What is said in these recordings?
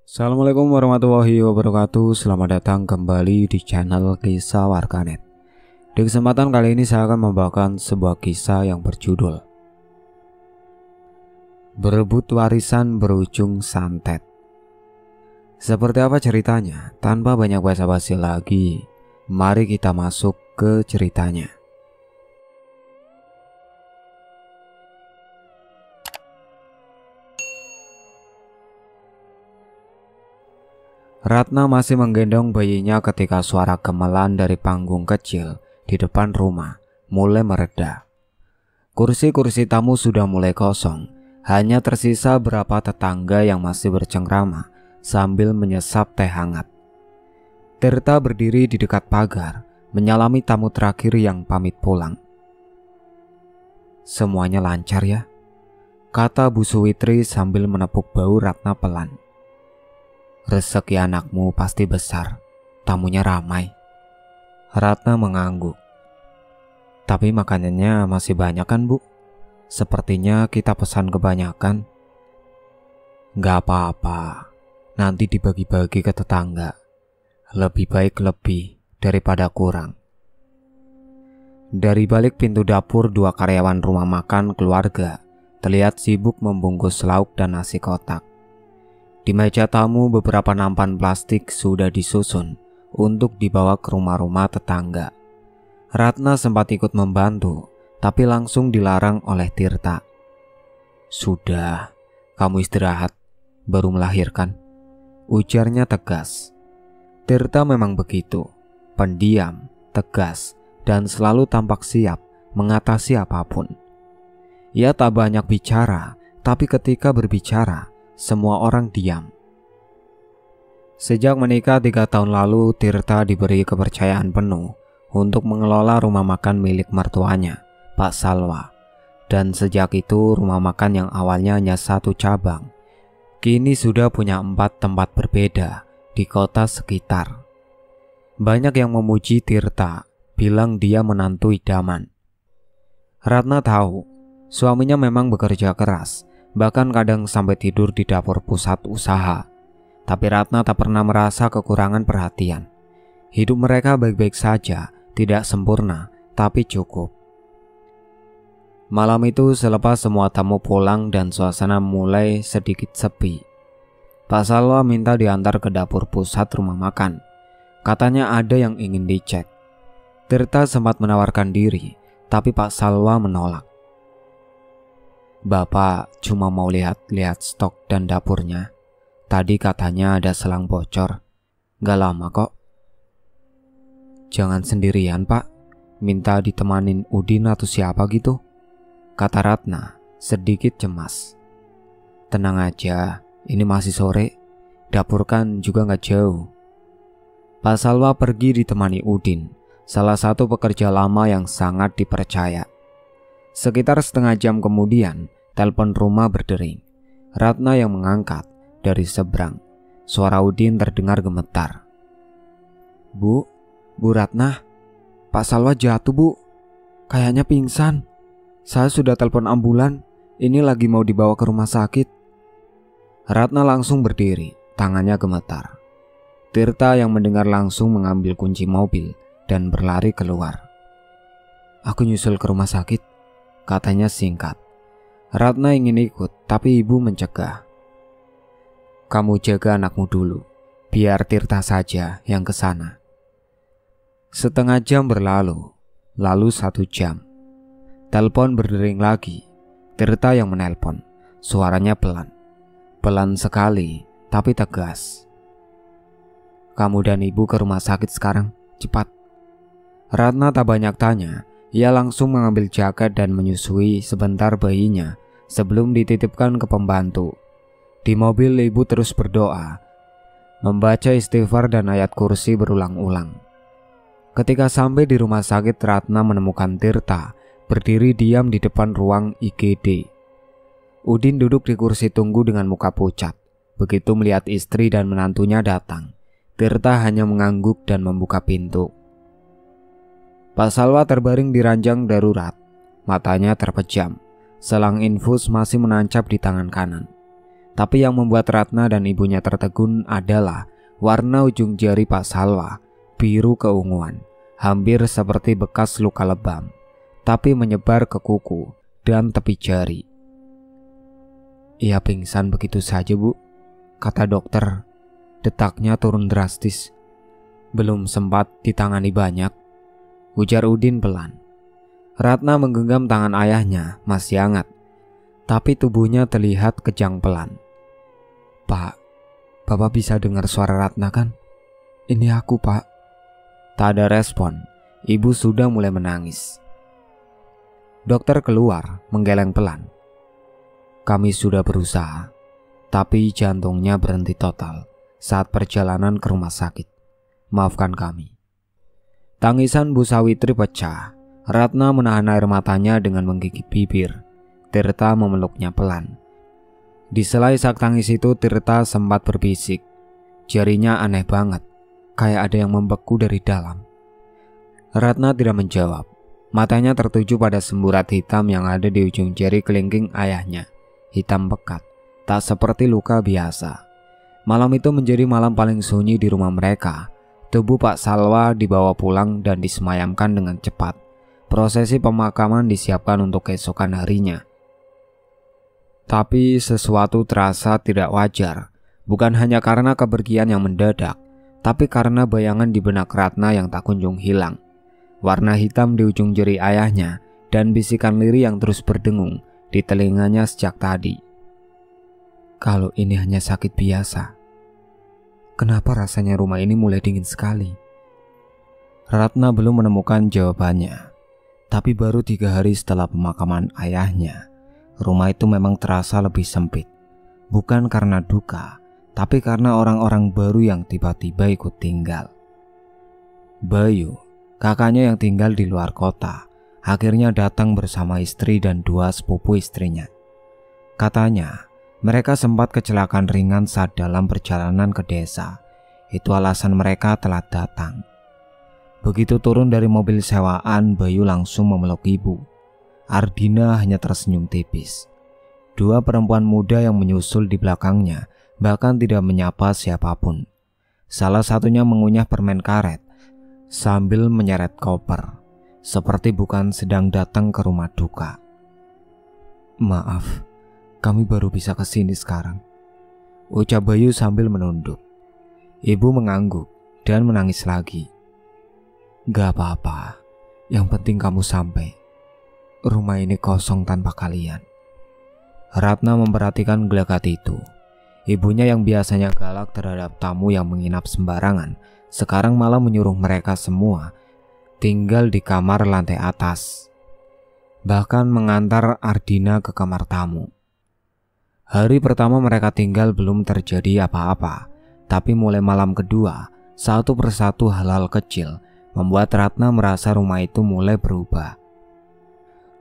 Assalamualaikum warahmatullahi wabarakatuh. Selamat datang kembali di channel Kisah Warganet. Di kesempatan kali ini saya akan membawakan sebuah kisah yang berjudul Berebut Warisan Berujung Santet. Seperti apa ceritanya? Tanpa banyak basa-basi lagi, mari kita masuk ke ceritanya. Ratna masih menggendong bayinya ketika suara gamelan dari panggung kecil di depan rumah mulai mereda. Kursi-kursi tamu sudah mulai kosong, hanya tersisa beberapa tetangga yang masih bercengkrama sambil menyesap teh hangat. Tirta berdiri di dekat pagar, menyalami tamu terakhir yang pamit pulang. "Semuanya lancar ya?" kata Bu Suwitri sambil menepuk bahu Ratna pelan. "Rezeki anakmu pasti besar, tamunya ramai." Ratna mengangguk. "Tapi makanannya masih banyak kan, Bu? Sepertinya kita pesan kebanyakan." "Gak apa-apa, nanti dibagi-bagi ke tetangga. Lebih baik lebih daripada kurang." Dari balik pintu dapur, dua karyawan rumah makan keluarga terlihat sibuk membungkus lauk dan nasi kotak. Di meja tamu beberapa nampan plastik sudah disusun untuk dibawa ke rumah-rumah tetangga. Ratna sempat ikut membantu, tapi langsung dilarang oleh Tirta. "Sudah, kamu istirahat, baru melahirkan," ujarnya tegas. Tirta memang begitu, pendiam, tegas, dan selalu tampak siap mengatasi apapun. Ia tak banyak bicara, tapi ketika berbicara, semua orang diam. Sejak menikah 3 tahun lalu, Tirta diberi kepercayaan penuh untuk mengelola rumah makan milik mertuanya, Pak Salwa. Dan sejak itu rumah makan yang awalnya hanya 1 cabang, kini sudah punya 4 tempat berbeda di kota sekitar. Banyak yang memuji Tirta, bilang dia menantu idaman. Ratna tahu, suaminya memang bekerja keras, bahkan kadang sampai tidur di dapur pusat usaha. Tapi Ratna tak pernah merasa kekurangan perhatian. Hidup mereka baik-baik saja, tidak sempurna, tapi cukup. Malam itu selepas semua tamu pulang dan suasana mulai sedikit sepi, Pak Salwa minta diantar ke dapur pusat rumah makan. Katanya ada yang ingin dicek. Tirta sempat menawarkan diri, tapi Pak Salwa menolak. "Bapak cuma mau lihat-lihat stok dan dapurnya. Tadi katanya ada selang bocor. Gak lama kok." "Jangan sendirian, Pak. Minta ditemanin Udin atau siapa gitu," kata Ratna sedikit cemas. "Tenang aja, ini masih sore. Dapur kan juga gak jauh." Pak Salwa pergi ditemani Udin, salah satu pekerja lama yang sangat dipercaya. Sekitar setengah jam kemudian, telepon rumah berdering. Ratna yang mengangkat. Dari seberang, suara Udin terdengar gemetar. Bu Ratna, Pak Salwa jatuh, Bu. Kayaknya pingsan. Saya sudah telepon ambulan. Ini lagi mau dibawa ke rumah sakit." Ratna langsung berdiri, tangannya gemetar. Tirta yang mendengar langsung mengambil kunci mobil dan berlari keluar. "Aku nyusul ke rumah sakit," katanya singkat. Ratna ingin ikut, tapi ibu mencegah. "Kamu jaga anakmu dulu, biar Tirta saja yang ke sana." Setengah jam berlalu, lalu 1 jam. Telepon berdering lagi. Tirta yang menelpon, suaranya pelan. Pelan sekali, tapi tegas. "Kamu dan ibu ke rumah sakit sekarang, cepat." Ratna tak banyak tanya. Ia langsung mengambil jaket dan menyusui sebentar bayinya sebelum dititipkan ke pembantu. Di mobil ibu terus berdoa, membaca istighfar dan ayat kursi berulang-ulang. Ketika sampai di rumah sakit, Ratna menemukan Tirta berdiri diam di depan ruang IGD. Udin duduk di kursi tunggu dengan muka pucat. Begitu melihat istri dan menantunya datang, Tirta hanya mengangguk dan membuka pintu. Pak Salwa terbaring di ranjang darurat, matanya terpejam. Selang infus masih menancap di tangan kanan. Tapi yang membuat Ratna dan ibunya tertegun adalah warna ujung jari Pak Salwa, biru keunguan, hampir seperti bekas luka lebam, tapi menyebar ke kuku dan tepi jari. "Ia pingsan begitu saja, Bu," kata dokter. Detaknya turun drastis. "Belum sempat ditangani banyak," ujar Udin pelan. Ratna menggenggam tangan ayahnya, masih hangat, tapi tubuhnya terlihat kejang pelan. "Pak, Bapak bisa dengar suara Ratna kan? Ini aku, Pak." Tak ada respon. Ibu sudah mulai menangis. Dokter keluar, menggeleng pelan. "Kami sudah berusaha, tapi jantungnya berhenti total saat perjalanan ke rumah sakit. Maafkan kami." Tangisan Bu Sawitri pecah. Ratna menahan air matanya dengan menggigit bibir. Tirta memeluknya pelan. Di sela isak tangis itu Tirta sempat berbisik. Jarinya aneh banget, kayak ada yang membeku dari dalam. Ratna tidak menjawab. Matanya tertuju pada semburat hitam yang ada di ujung jari kelingking ayahnya. Hitam pekat, tak seperti luka biasa. Malam itu menjadi malam paling sunyi di rumah mereka. Tubuh Pak Salwa dibawa pulang dan disemayamkan dengan cepat. Prosesi pemakaman disiapkan untuk keesokan harinya. Tapi sesuatu terasa tidak wajar, bukan hanya karena kepergian yang mendadak, tapi karena bayangan di benak Ratna yang tak kunjung hilang. Warna hitam di ujung jari ayahnya dan bisikan lirih yang terus berdengung di telinganya sejak tadi. "Kalau ini hanya sakit biasa, kenapa rasanya rumah ini mulai dingin sekali?" Ratna belum menemukan jawabannya. Tapi baru 3 hari setelah pemakaman ayahnya, rumah itu memang terasa lebih sempit. Bukan karena duka, tapi karena orang-orang baru yang tiba-tiba ikut tinggal. Bayu, kakaknya yang tinggal di luar kota, akhirnya datang bersama istri dan 2 sepupu istrinya. Katanya, mereka sempat kecelakaan ringan saat dalam perjalanan ke desa. Itu alasan mereka telat datang. Begitu turun dari mobil sewaan, Bayu langsung memeluk ibu. Ardina hanya tersenyum tipis. 2 perempuan muda yang menyusul di belakangnya bahkan tidak menyapa siapapun. Salah satunya mengunyah permen karet sambil menyeret koper, seperti bukan sedang datang ke rumah duka. "Maaf, kami baru bisa kesini sekarang," ucap Bayu sambil menunduk. Ibu mengangguk dan menangis lagi. "Gak apa-apa, yang penting kamu sampai. Rumah ini kosong tanpa kalian." Ratna memperhatikan gelagat itu. Ibunya yang biasanya galak terhadap tamu yang menginap sembarangan, sekarang malah menyuruh mereka semua tinggal di kamar lantai atas. Bahkan mengantar Ardina ke kamar tamu. Hari pertama mereka tinggal belum terjadi apa-apa, tapi mulai malam kedua, satu persatu hal-hal kecil membuat Ratna merasa rumah itu mulai berubah.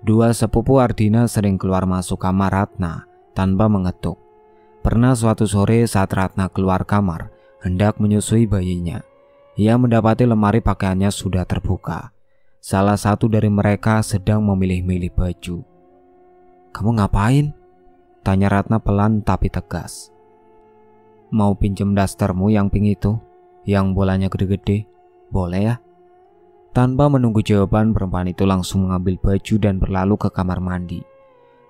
2 sepupu Ardina sering keluar masuk kamar Ratna tanpa mengetuk. Pernah suatu sore saat Ratna keluar kamar hendak menyusui bayinya, ia mendapati lemari pakaiannya sudah terbuka. Salah satu dari mereka sedang memilih-milih baju. "Kamu ngapain?" tanya Ratna pelan tapi tegas. "Mau pinjem dastermu yang pink itu, yang bolanya gede-gede, boleh ya?" Tanpa menunggu jawaban, perempuan itu langsung mengambil baju dan berlalu ke kamar mandi.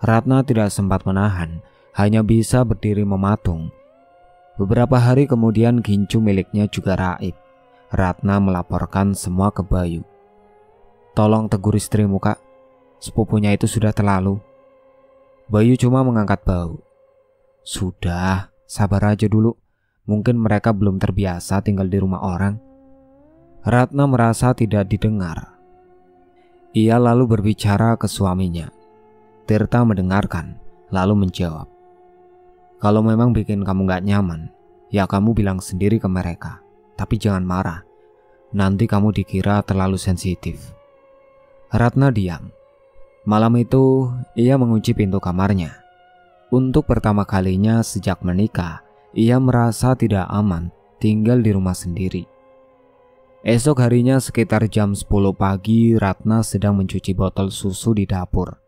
Ratna tidak sempat menahan, hanya bisa berdiri mematung. Beberapa hari kemudian gincu miliknya juga raib. Ratna melaporkan semua ke Bayu. "Tolong tegur istrimu, Kak. Sepupunya itu sudah terlalu." Bayu cuma mengangkat bahu. "Sudah, sabar aja dulu. Mungkin mereka belum terbiasa tinggal di rumah orang." Ratna merasa tidak didengar. Ia lalu berbicara ke suaminya. Tirta mendengarkan, lalu menjawab, "Kalau memang bikin kamu gak nyaman, ya kamu bilang sendiri ke mereka. Tapi jangan marah, nanti kamu dikira terlalu sensitif." Ratna diam. Malam itu, ia mengunci pintu kamarnya. Untuk pertama kalinya sejak menikah, ia merasa tidak aman tinggal di rumah sendiri. Esok harinya sekitar jam 10 pagi, Ratna sedang mencuci botol susu di dapur.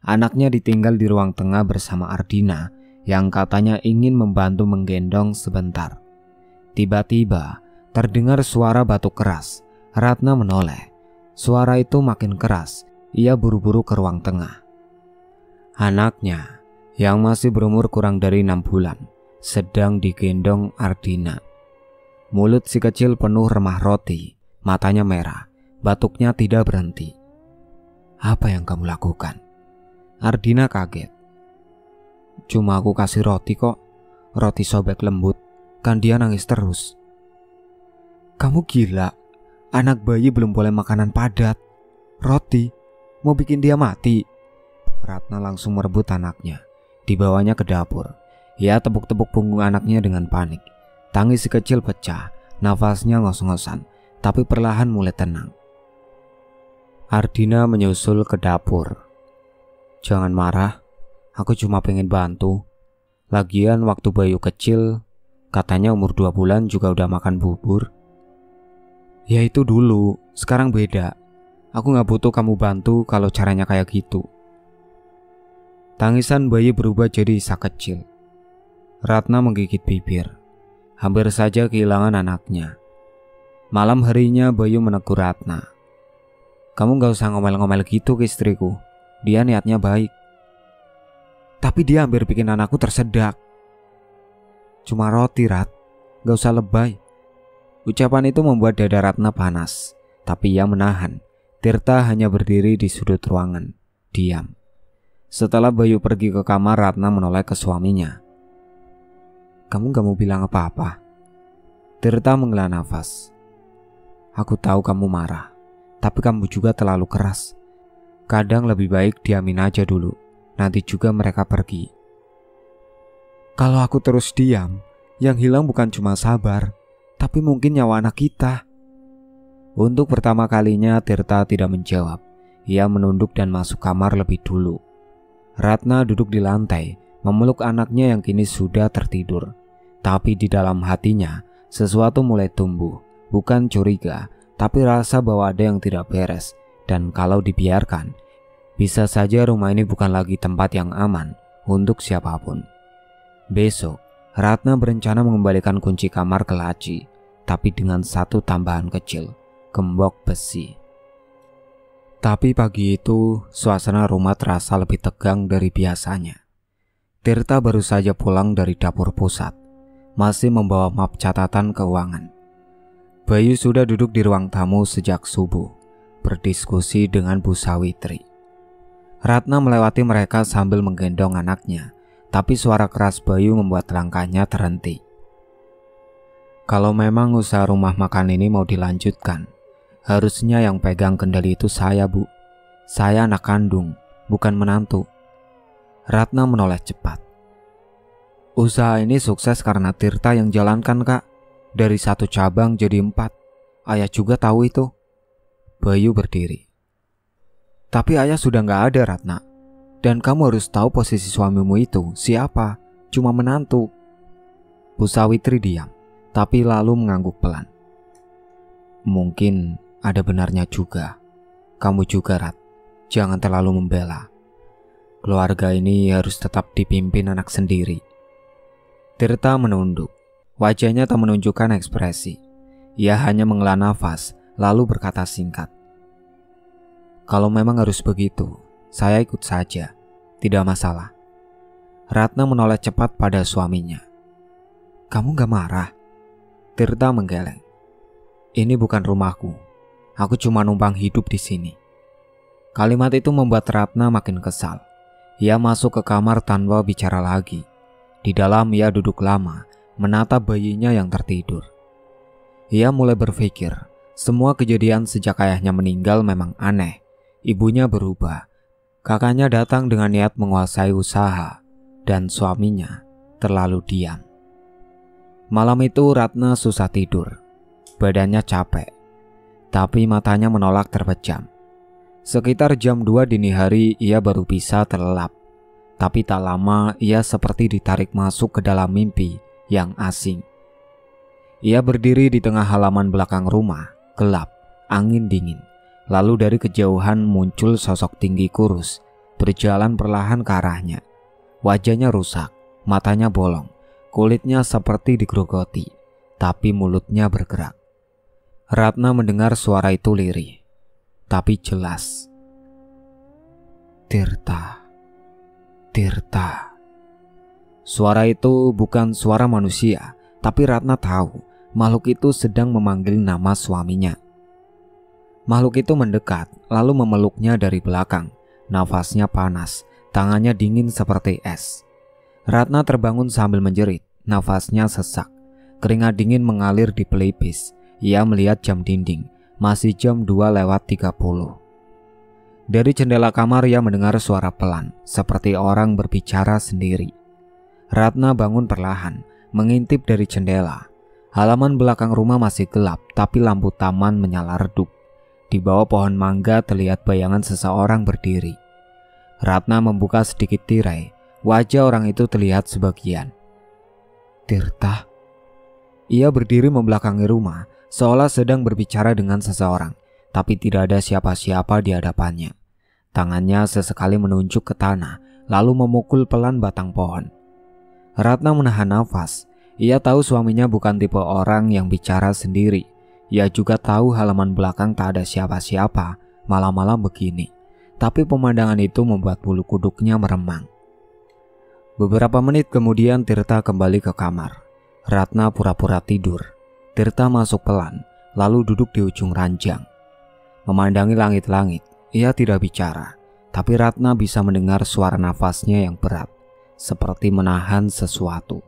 Anaknya ditinggal di ruang tengah bersama Ardina yang katanya ingin membantu menggendong sebentar. Tiba-tiba terdengar suara batuk keras. Ratna menoleh. Suara itu makin keras. Ia buru-buru ke ruang tengah. Anaknya yang masih berumur kurang dari 6 bulan sedang digendong Ardina. Mulut si kecil penuh remah roti, matanya merah, batuknya tidak berhenti. "Apa yang kamu lakukan?" Ardina kaget. "Cuma aku kasih roti kok, roti sobek lembut." Kan dia nangis terus. "Kamu gila, anak bayi belum boleh makanan padat. Roti, mau bikin dia mati." Ratna langsung merebut anaknya, dibawanya ke dapur. Ia tepuk-tepuk punggung anaknya dengan panik. Tangis si kecil pecah, nafasnya ngos-ngosan, tapi perlahan mulai tenang. Ardina menyusul ke dapur. "Jangan marah, aku cuma pengen bantu. Lagian waktu Bayu kecil, katanya umur 2 bulan juga udah makan bubur." "Ya itu dulu, sekarang beda. Aku gak butuh kamu bantu kalau caranya kayak gitu." Tangisan bayi berubah jadi isak kecil. Ratna menggigit bibir. Hampir saja kehilangan anaknya. Malam harinya Bayu menegur Ratna. "Kamu gak usah ngomel-ngomel gitu ke istriku. Dia niatnya baik." "Tapi dia hampir bikin anakku tersedak." "Cuma roti, Rat. Gak usah lebay." Ucapan itu membuat dada Ratna panas, tapi ia menahan. Tirta hanya berdiri di sudut ruangan, diam. Setelah Bayu pergi ke kamar, Ratna menoleh ke suaminya. "Kamu gak mau bilang apa-apa?" Tirta menghela nafas. "Aku tahu kamu marah, tapi kamu juga terlalu keras. Kadang lebih baik diamin aja dulu, nanti juga mereka pergi." "Kalau aku terus diam, yang hilang bukan cuma sabar, tapi mungkin nyawa anak kita." Untuk pertama kalinya Tirta tidak menjawab. Ia menunduk dan masuk kamar lebih dulu. Ratna duduk di lantai, memeluk anaknya yang kini sudah tertidur. Tapi di dalam hatinya, sesuatu mulai tumbuh. Bukan curiga, tapi rasa bahwa ada yang tidak beres. Dan kalau dibiarkan, bisa saja rumah ini bukan lagi tempat yang aman untuk siapapun. Besok, Ratna berencana mengembalikan kunci kamar ke laci, tapi dengan satu tambahan kecil, gembok besi. Tapi pagi itu, suasana rumah terasa lebih tegang dari biasanya. Tirta baru saja pulang dari dapur pusat, masih membawa map catatan keuangan. Bayu sudah duduk di ruang tamu sejak subuh, berdiskusi dengan Bu Sawitri. Ratna melewati mereka sambil menggendong anaknya, tapi suara keras Bayu membuat langkahnya terhenti. "Kalau memang usaha rumah makan ini mau dilanjutkan, harusnya yang pegang kendali itu saya, Bu. Saya anak kandung, bukan menantu." Ratna menoleh cepat. "Usaha ini sukses karena Tirta yang jalankan, Kak. Dari 1 cabang jadi 4. Ayah juga tahu itu." Bayu berdiri. "Tapi ayah sudah gak ada, Ratna. Dan kamu harus tahu posisi suamimu itu siapa, cuma menantu." Bu Sawitri diam, tapi lalu mengangguk pelan. "Mungkin ada benarnya juga. Kamu juga, Rat. Jangan terlalu membela. Keluarga ini harus tetap dipimpin anak sendiri." Tirta menunduk. Wajahnya tak menunjukkan ekspresi. Ia hanya menghela nafas, lalu berkata singkat. "Kalau memang harus begitu, saya ikut saja. Tidak masalah." Ratna menoleh cepat pada suaminya. "Kamu gak marah?" Tirta menggeleng. "Ini bukan rumahku. Aku cuma numpang hidup di sini." Kalimat itu membuat Ratna makin kesal. Ia masuk ke kamar tanpa bicara lagi. Di dalam ia duduk lama, menatap bayinya yang tertidur. Ia mulai berpikir, semua kejadian sejak ayahnya meninggal memang aneh. Ibunya berubah. Kakaknya datang dengan niat menguasai usaha, dan suaminya terlalu diam. Malam itu Ratna susah tidur. Badannya capek, tapi matanya menolak terpejam. Sekitar jam 2 dini hari ia baru bisa terlelap. Tapi tak lama ia seperti ditarik masuk ke dalam mimpi yang asing. Ia berdiri di tengah halaman belakang rumah, gelap, angin dingin. Lalu dari kejauhan muncul sosok tinggi kurus, berjalan perlahan ke arahnya. Wajahnya rusak, matanya bolong, kulitnya seperti digerogoti, tapi mulutnya bergerak. Ratna mendengar suara itu lirih, tapi jelas. Tirta, Tirta. Suara itu bukan suara manusia, tapi Ratna tahu makhluk itu sedang memanggil nama suaminya. Makhluk itu mendekat, lalu memeluknya dari belakang. Nafasnya panas, tangannya dingin seperti es. Ratna terbangun sambil menjerit, nafasnya sesak. Keringat dingin mengalir di pelipis. Ia melihat jam dinding, masih jam 2:30. Dari jendela kamar ia mendengar suara pelan, seperti orang berbicara sendiri. Ratna bangun perlahan, mengintip dari jendela. Halaman belakang rumah masih gelap, tapi lampu taman menyala redup. Di bawah pohon mangga terlihat bayangan seseorang berdiri. Ratna membuka sedikit tirai, wajah orang itu terlihat sebagian. Tirta. Ia berdiri membelakangi rumah, seolah sedang berbicara dengan seseorang, tapi tidak ada siapa-siapa di hadapannya. Tangannya sesekali menunjuk ke tanah, lalu memukul pelan batang pohon. Ratna menahan nafas. Ia tahu suaminya bukan tipe orang yang bicara sendiri. Ia juga tahu halaman belakang tak ada siapa-siapa malam-malam begini. Tapi pemandangan itu membuat bulu kuduknya meremang. Beberapa menit kemudian Tirta kembali ke kamar. Ratna pura-pura tidur. Tirta masuk pelan, lalu duduk di ujung ranjang. Memandangi langit-langit, ia tidak bicara. Tapi Ratna bisa mendengar suara nafasnya yang berat, seperti menahan sesuatu.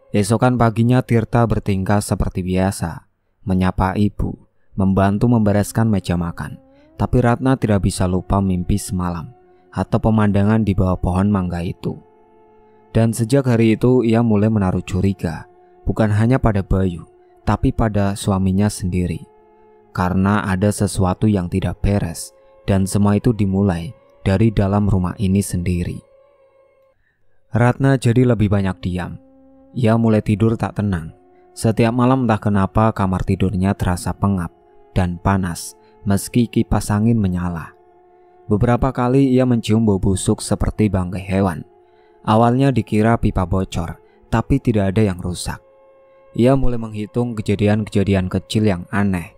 Esokan paginya Tirta bertingkah seperti biasa, menyapa ibu, membantu membereskan meja makan. Tapi Ratna tidak bisa lupa mimpi semalam atau pemandangan di bawah pohon mangga itu. Dan sejak hari itu ia mulai menaruh curiga, bukan hanya pada Bayu, tapi pada suaminya sendiri. Karena ada sesuatu yang tidak beres, dan semua itu dimulai dari dalam rumah ini sendiri. Ratna jadi lebih banyak diam. Ia mulai tidur tak tenang. Setiap malam entah kenapa kamar tidurnya terasa pengap dan panas meski kipas angin menyala. Beberapa kali ia mencium bau busuk seperti bangkai hewan. Awalnya dikira pipa bocor, tapi tidak ada yang rusak. Ia mulai menghitung kejadian-kejadian kecil yang aneh.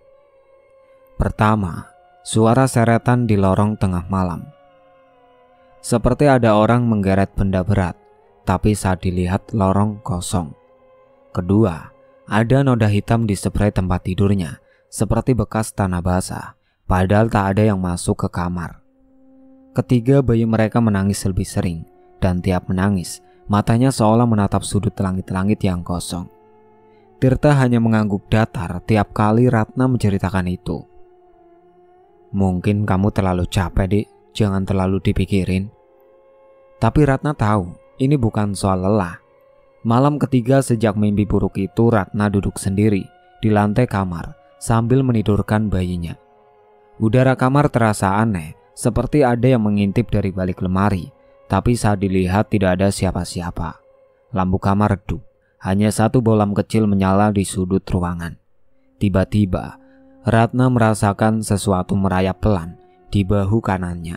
Pertama, suara seretan di lorong tengah malam. Seperti ada orang menggeret benda berat, tapi saat dilihat lorong kosong. Kedua, ada noda hitam di spray tempat tidurnya, seperti bekas tanah basah, padahal tak ada yang masuk ke kamar. Ketiga, bayi mereka menangis lebih sering, dan tiap menangis, matanya seolah menatap sudut langit-langit yang kosong. Tirta hanya mengangguk datar tiap kali Ratna menceritakan itu. Mungkin kamu terlalu capek, Dik, jangan terlalu dipikirin. Tapi Ratna tahu, ini bukan soal lelah. Malam ketiga sejak mimpi buruk itu, Ratna duduk sendiri di lantai kamar sambil menidurkan bayinya. Udara kamar terasa aneh, seperti ada yang mengintip dari balik lemari, tapi saat dilihat tidak ada siapa-siapa. Lampu kamar redup, hanya satu bolam kecil menyala di sudut ruangan. Tiba-tiba, Ratna merasakan sesuatu merayap pelan di bahu kanannya.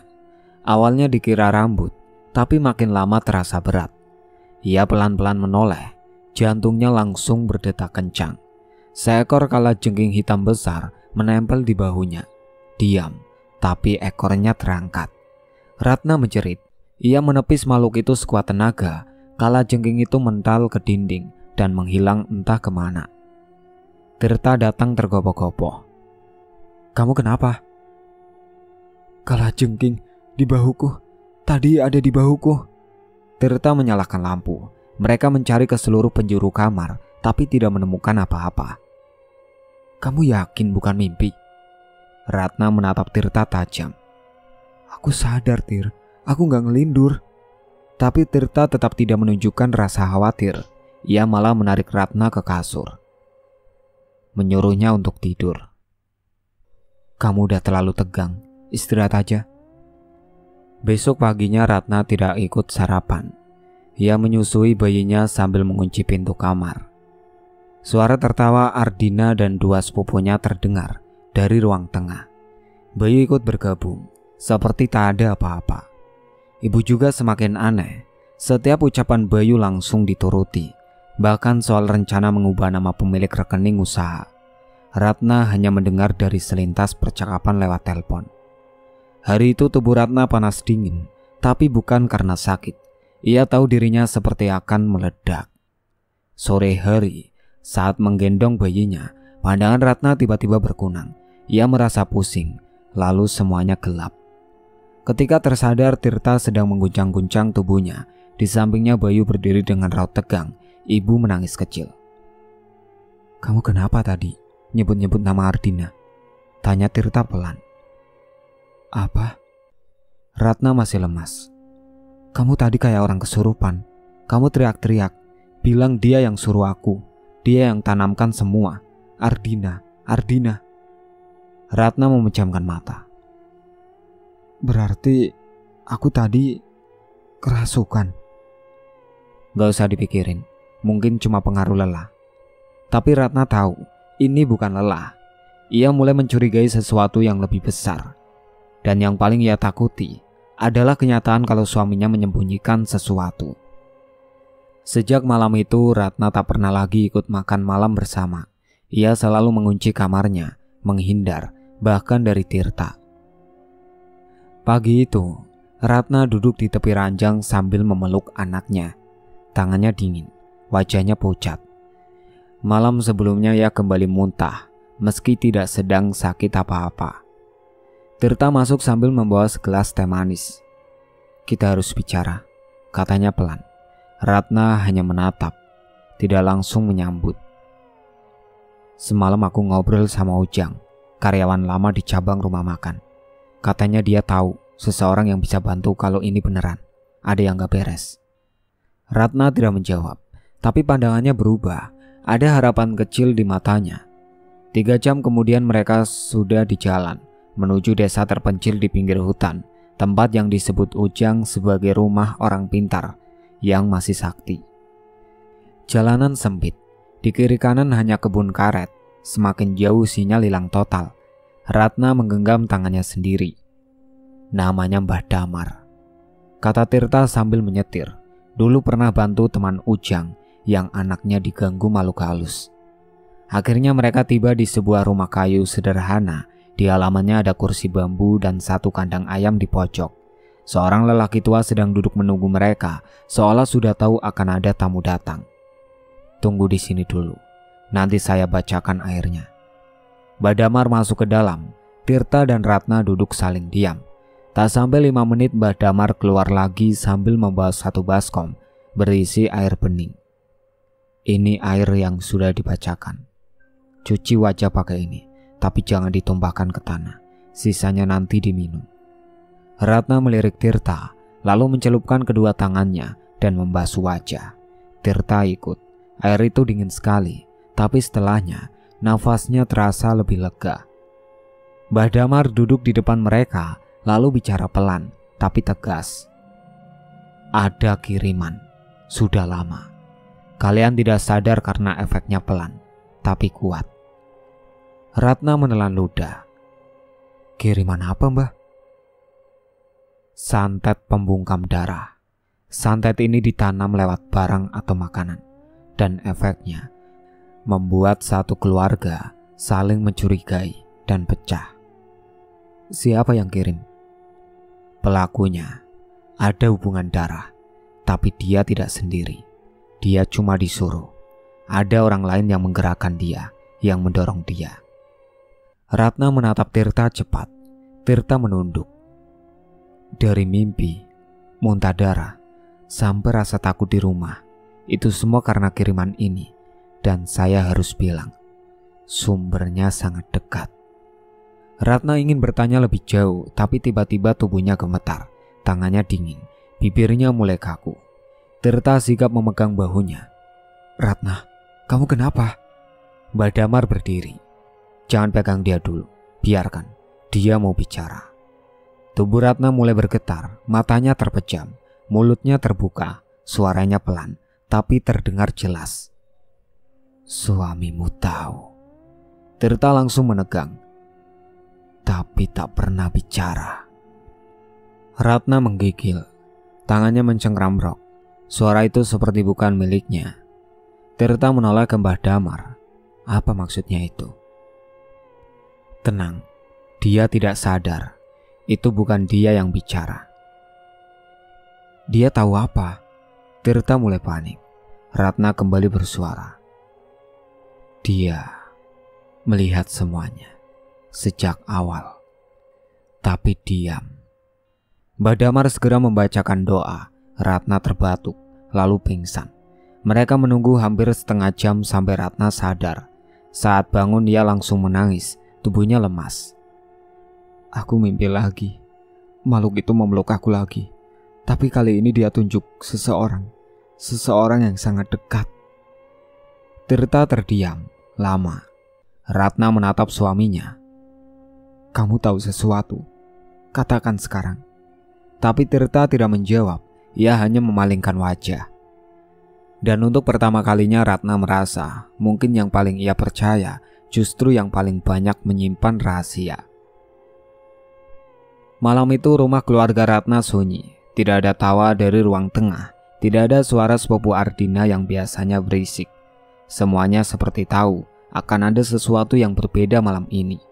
Awalnya dikira rambut, tapi makin lama terasa berat. Ia pelan-pelan menoleh, jantungnya langsung berdetak kencang. Seekor kalajengking hitam besar menempel di bahunya. Diam, tapi ekornya terangkat. Ratna menjerit. Ia menepis makhluk itu sekuat tenaga. Kalajengking itu mental ke dinding dan menghilang entah kemana. Tirta datang tergopoh-gopoh. Kamu kenapa? Kalajengking di bahuku. Tadi ada di bahuku. Tirta menyalakan lampu. Mereka mencari ke seluruh penjuru kamar, tapi tidak menemukan apa-apa. Kamu yakin bukan mimpi? Ratna menatap Tirta tajam. Aku sadar, Tir. Aku gak ngelindur. Tapi Tirta tetap tidak menunjukkan rasa khawatir. Ia malah menarik Ratna ke kasur, menyuruhnya untuk tidur. Kamu udah terlalu tegang, istirahat aja. Besok paginya Ratna tidak ikut sarapan. Ia menyusui bayinya sambil mengunci pintu kamar. Suara tertawa Ardina dan dua sepupunya terdengar dari ruang tengah. Bayi ikut bergabung, seperti tak ada apa-apa. Ibu juga semakin aneh. Setiap ucapan Bayu langsung dituruti, bahkan soal rencana mengubah nama pemilik rekening usaha. Ratna hanya mendengar dari selintas percakapan lewat telepon. Hari itu tubuh Ratna panas dingin, tapi bukan karena sakit. Ia tahu dirinya seperti akan meledak. Sore hari, saat menggendong bayinya, pandangan Ratna tiba-tiba berkunang. Ia merasa pusing, lalu semuanya gelap. Ketika tersadar, Tirta sedang mengguncang-guncang tubuhnya. Di sampingnya Bayu berdiri dengan raut tegang. Ibu menangis kecil. "Kamu kenapa tadi nyebut-nyebut nama Ardina?" tanya Tirta pelan. "Apa?" Ratna masih lemas. "Kamu tadi kayak orang kesurupan. Kamu teriak-teriak, bilang dia yang suruh aku. Dia yang tanamkan semua. Ardina, Ardina." Ratna memejamkan mata. "Berarti aku tadi kerasukan?" "Gak usah dipikirin, mungkin cuma pengaruh lelah." Tapi Ratna tahu ini bukan lelah. Ia mulai mencurigai sesuatu yang lebih besar. Dan yang paling ia takuti adalah kenyataan kalau suaminya menyembunyikan sesuatu. Sejak malam itu Ratna tak pernah lagi ikut makan malam bersama. Ia selalu mengunci kamarnya, menghindar, bahkan dari Tirta. Pagi itu, Ratna duduk di tepi ranjang sambil memeluk anaknya. Tangannya dingin, wajahnya pucat. Malam sebelumnya ia kembali muntah, meski tidak sedang sakit apa-apa. Tirta masuk sambil membawa segelas teh manis. "Kita harus bicara," katanya pelan. Ratna hanya menatap, tidak langsung menyambut. "Semalam aku ngobrol sama Ujang, karyawan lama di cabang rumah makan. Katanya dia tahu seseorang yang bisa bantu kalau ini beneran. Ada yang gak beres." Ratna tidak menjawab, tapi pandangannya berubah. Ada harapan kecil di matanya. 3 jam kemudian mereka sudah di jalan menuju desa terpencil di pinggir hutan, tempat yang disebut Ujang sebagai rumah orang pintar yang masih sakti. Jalanan sempit, di kiri kanan hanya kebun karet. Semakin jauh sinyal hilang total. Ratna menggenggam tangannya sendiri. "Namanya Mbah Damar," kata Tirta sambil menyetir. Dulu pernah bantu teman Ujang yang anaknya diganggu makhluk halus. Akhirnya mereka tiba di sebuah rumah kayu sederhana. Di halamannya ada kursi bambu dan 1 kandang ayam di pojok. Seorang lelaki tua sedang duduk menunggu mereka, seolah sudah tahu akan ada tamu datang. "Tunggu di sini dulu, nanti saya bacakan airnya." Mbah Damar masuk ke dalam. Tirta dan Ratna duduk saling diam. Tak sampai 5 menit Mbah Damar keluar lagi sambil membawa 1 baskom berisi air bening. "Ini air yang sudah dibacakan. Cuci wajah pakai ini, tapi jangan ditumpahkan ke tanah. Sisanya nanti diminum." Ratna melirik Tirta, lalu mencelupkan kedua tangannya dan membasuh wajah. Tirta ikut. Air itu dingin sekali, tapi setelahnya nafasnya terasa lebih lega. Mbah Damar duduk di depan mereka, lalu bicara pelan tapi tegas. "Ada kiriman, sudah lama. Kalian tidak sadar karena efeknya pelan, tapi kuat." Ratna menelan ludah. "Kiriman apa, Mbah?" "Santet pembungkam darah. Santet ini ditanam lewat barang atau makanan, dan efeknya membuat satu keluarga saling mencurigai dan pecah." "Siapa yang kirim?" "Pelakunya ada hubungan darah, tapi dia tidak sendiri. Dia cuma disuruh. Ada orang lain yang menggerakkan dia, yang mendorong dia." Ratna menatap Tirta cepat. Tirta menunduk. Dari mimpi, muntah darah, sampai rasa takut di rumah, itu semua karena kiriman ini. Dan saya harus bilang, sumbernya sangat dekat. Ratna ingin bertanya lebih jauh, tapi tiba-tiba tubuhnya gemetar. Tangannya dingin, bibirnya mulai kaku. Tirta sigap memegang bahunya. "Ratna, kamu kenapa?" Mbah Damar berdiri. "Jangan pegang dia dulu, biarkan. Dia mau bicara." Tubuh Ratna mulai bergetar, matanya terpejam, mulutnya terbuka, suaranya pelan, tapi terdengar jelas. "Suamimu tahu." Tirta langsung menegang. "Tapi tak pernah bicara." Ratna menggigil, tangannya mencengkram rok. Suara itu seperti bukan miliknya. Tirta menoleh ke Mbah Damar. Apa maksudnya itu? Tenang, dia tidak sadar. Itu bukan dia yang bicara. Dia tahu apa? Tirta mulai panik. Ratna kembali bersuara. Dia melihat semuanya sejak awal, tapi diam. Mbah Damar segera membacakan doa. Ratna terbatuk, lalu pingsan. Mereka menunggu hampir setengah jam sampai Ratna sadar. Saat bangun ia langsung menangis, tubuhnya lemas. Aku mimpi lagi. Makhluk itu memeluk aku lagi. Tapi kali ini dia tunjuk seseorang yang sangat dekat. Tirta terdiam lama. Ratna menatap suaminya. Kamu tahu sesuatu? Katakan sekarang. Tapi Tirta tidak menjawab. Ia hanya memalingkan wajah. Dan untuk pertama kalinya Ratna merasa mungkin yang paling ia percaya justru yang paling banyak menyimpan rahasia. Malam itu rumah keluarga Ratna sunyi. Tidak ada tawa dari ruang tengah. Tidak ada suara sepupu Ardina yang biasanya berisik. Semuanya seperti tahu akan ada sesuatu yang berbeda malam ini.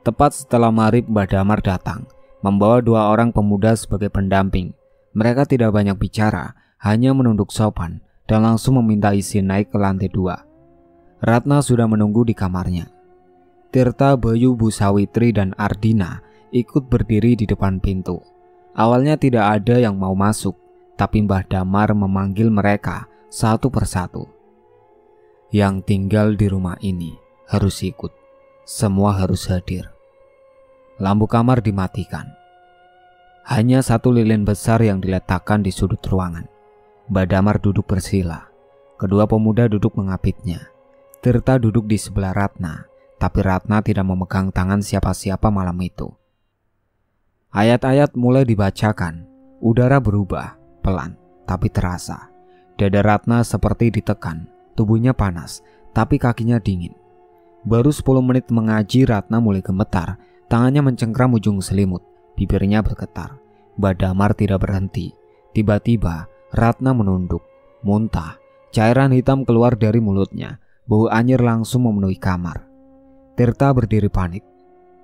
Tepat setelah maghrib Mbah Damar datang, membawa 2 orang pemuda sebagai pendamping. Mereka tidak banyak bicara, hanya menunduk sopan dan langsung meminta izin naik ke lantai 2. Ratna sudah menunggu di kamarnya. Tirta, Bayu, Bu Sawitri, dan Ardina ikut berdiri di depan pintu. Awalnya tidak ada yang mau masuk, tapi Mbah Damar memanggil mereka satu persatu. Yang tinggal di rumah ini harus ikut. Semua harus hadir. Lampu kamar dimatikan. Hanya 1 lilin besar yang diletakkan di sudut ruangan. Mbah Damar duduk bersila. Kedua pemuda duduk mengapitnya. Tirta duduk di sebelah Ratna, tapi Ratna tidak memegang tangan siapa-siapa malam itu. Ayat-ayat mulai dibacakan. Udara berubah, pelan, tapi terasa. Dada Ratna seperti ditekan, tubuhnya panas, tapi kakinya dingin. Baru 10 menit mengaji Ratna mulai gemetar, tangannya mencengkram ujung selimut, bibirnya bergetar. Mbah Damar tidak berhenti. Tiba-tiba Ratna menunduk, muntah, cairan hitam keluar dari mulutnya, bau anyir langsung memenuhi kamar. Tirta berdiri panik.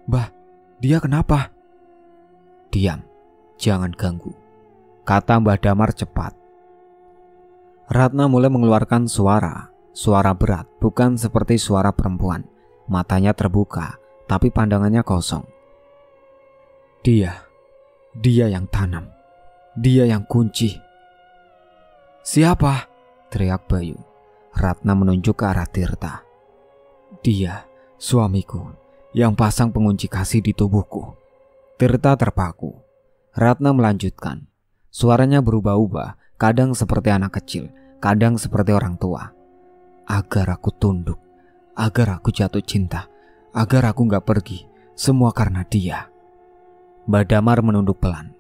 Mbah, dia kenapa? Diam, jangan ganggu, kata Mbah Damar cepat. Ratna mulai mengeluarkan suara berat, bukan seperti suara perempuan. Matanya terbuka, tapi pandangannya kosong. Dia yang tanam. Dia yang kunci. Siapa? Teriak Bayu. Ratna menunjuk ke arah Tirta. Dia, suamiku, yang pasang pengunci kasih di tubuhku. Tirta terpaku. Ratna melanjutkan. Suaranya berubah-ubah, kadang seperti anak kecil, kadang seperti orang tua. Agar aku tunduk, agar aku jatuh cinta, agar aku gak pergi, semua karena dia. Mbah Damar menunduk pelan.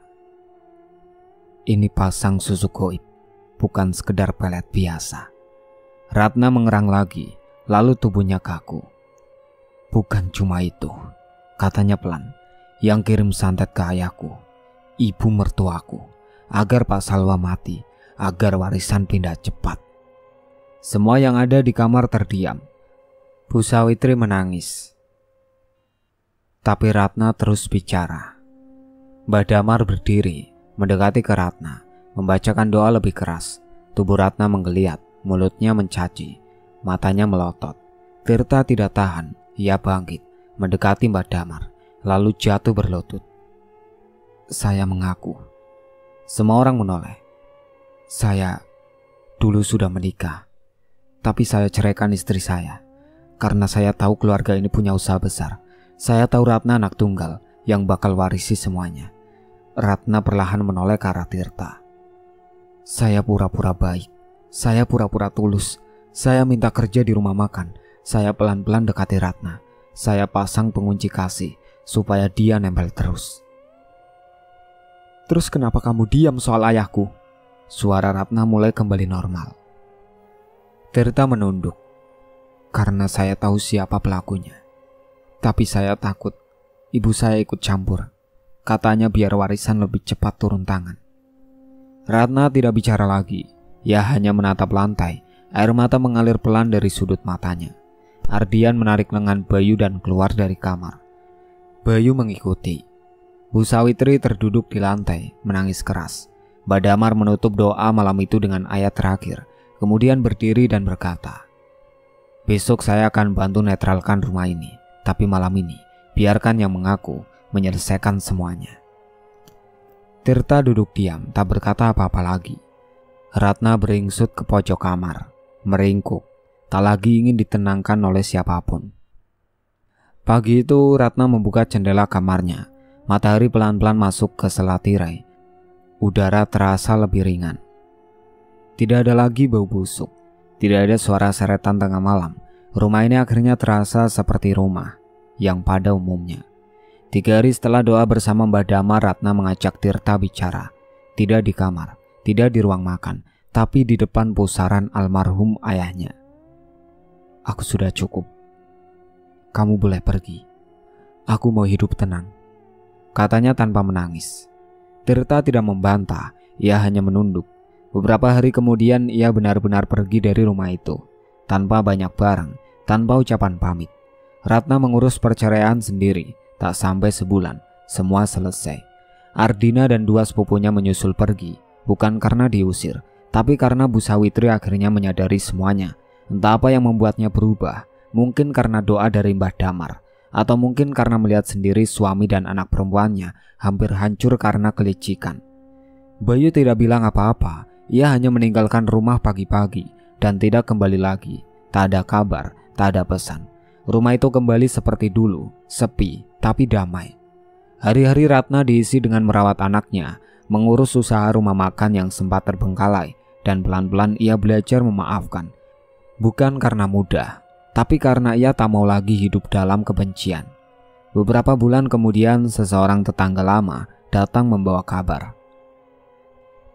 Ini pasang susu goib, bukan sekedar pelet biasa. Ratna mengerang lagi, lalu tubuhnya kaku. Bukan cuma itu, katanya pelan. Yang kirim santet ke ayahku, ibu mertuaku, agar Pak Salwa mati, agar warisan pindah cepat. Semua yang ada di kamar terdiam. Bu Sawitri menangis. Tapi Ratna terus bicara. Mbah Damar berdiri, mendekati ke Ratna, membacakan doa lebih keras. Tubuh Ratna menggeliat, mulutnya mencaci, matanya melotot. Tirta tidak tahan, ia bangkit, mendekati Mbah Damar, lalu jatuh berlutut. Saya mengaku. Semua orang menoleh. Saya dulu sudah menikah, tapi saya ceraikan istri saya. Karena saya tahu keluarga ini punya usaha besar. Saya tahu Ratna anak tunggal yang bakal warisi semuanya. Ratna perlahan menoleh ke arah Tirta. Saya pura-pura baik. Saya pura-pura tulus. Saya minta kerja di rumah makan. Saya pelan-pelan dekati Ratna. Saya pasang pengunci kasih supaya dia nempel terus. Terus kenapa kamu diam soal ayahku? Suara Ratna mulai kembali normal. Tirta menunduk. Karena saya tahu siapa pelakunya. Tapi saya takut ibu saya ikut campur. Katanya biar warisan lebih cepat turun tangan. Ratna tidak bicara lagi. Ia hanya menatap lantai. Air mata mengalir pelan dari sudut matanya. Ardian menarik lengan Bayu dan keluar dari kamar. Bayu mengikuti. Bu Sawitri terduduk di lantai, menangis keras. Mbak Damar menutup doa malam itu dengan ayat terakhir, kemudian berdiri dan berkata, "Besok saya akan bantu netralkan rumah ini, tapi malam ini biarkan yang mengaku menyelesaikan semuanya." Tirta duduk diam, tak berkata apa-apa lagi. Ratna beringsut ke pojok kamar, meringkuk, tak lagi ingin ditenangkan oleh siapapun. Pagi itu Ratna membuka jendela kamarnya. Matahari pelan-pelan masuk ke sela tirai. Udara terasa lebih ringan. Tidak ada lagi bau busuk. Tidak ada suara seretan tengah malam. Rumah ini akhirnya terasa seperti rumah yang pada umumnya. 3 hari setelah doa bersama Mbak Damar, Ratna mengajak Tirta bicara. Tidak di kamar, tidak di ruang makan, tapi di depan pusaran almarhum ayahnya. "Aku sudah cukup. Kamu boleh pergi. Aku mau hidup tenang," katanya tanpa menangis. Tirta tidak membantah, ia hanya menunduk. Beberapa hari kemudian ia benar-benar pergi dari rumah itu, tanpa banyak barang, tanpa ucapan pamit. Ratna mengurus perceraian sendiri, tak sampai sebulan, semua selesai. Ardina dan 2 sepupunya menyusul pergi, bukan karena diusir, tapi karena Bu Sawitri akhirnya menyadari semuanya. Entah apa yang membuatnya berubah, mungkin karena doa dari Mbah Damar, atau mungkin karena melihat sendiri suami dan anak perempuannya hampir hancur karena kelicikan. Bayu tidak bilang apa-apa, ia hanya meninggalkan rumah pagi-pagi dan tidak kembali lagi. Tak ada kabar, tak ada pesan. Rumah itu kembali seperti dulu, sepi tapi damai. Hari-hari Ratna diisi dengan merawat anaknya, mengurus usaha rumah makan yang sempat terbengkalai, dan pelan-pelan ia belajar memaafkan. Bukan karena mudah, tapi karena ia tak mau lagi hidup dalam kebencian. Beberapa bulan kemudian seseorang tetangga lama datang membawa kabar.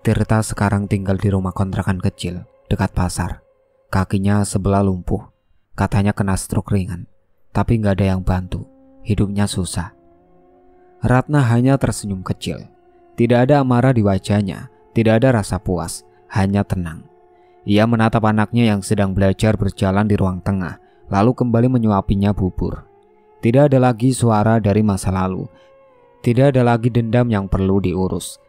Tirta sekarang tinggal di rumah kontrakan kecil dekat pasar. Kakinya sebelah lumpuh, katanya kena stroke ringan, tapi gak ada yang bantu, hidupnya susah. Ratna hanya tersenyum kecil. Tidak ada amarah di wajahnya, tidak ada rasa puas, hanya tenang. Ia menatap anaknya yang sedang belajar berjalan di ruang tengah, lalu kembali menyuapinya bubur. Tidak ada lagi suara dari masa lalu. Tidak ada lagi dendam yang perlu diurus.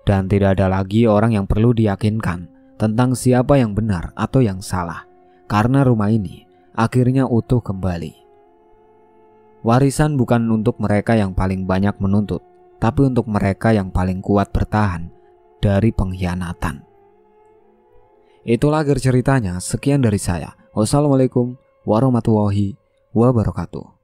Dan tidak ada lagi orang yang perlu diyakinkan tentang siapa yang benar atau yang salah. Karena rumah ini akhirnya utuh kembali. Warisan bukan untuk mereka yang paling banyak menuntut, tapi untuk mereka yang paling kuat bertahan dari pengkhianatan. Itulah akhir ceritanya. Sekian dari saya. Wassalamualaikum warahmatullahi wabarakatuh.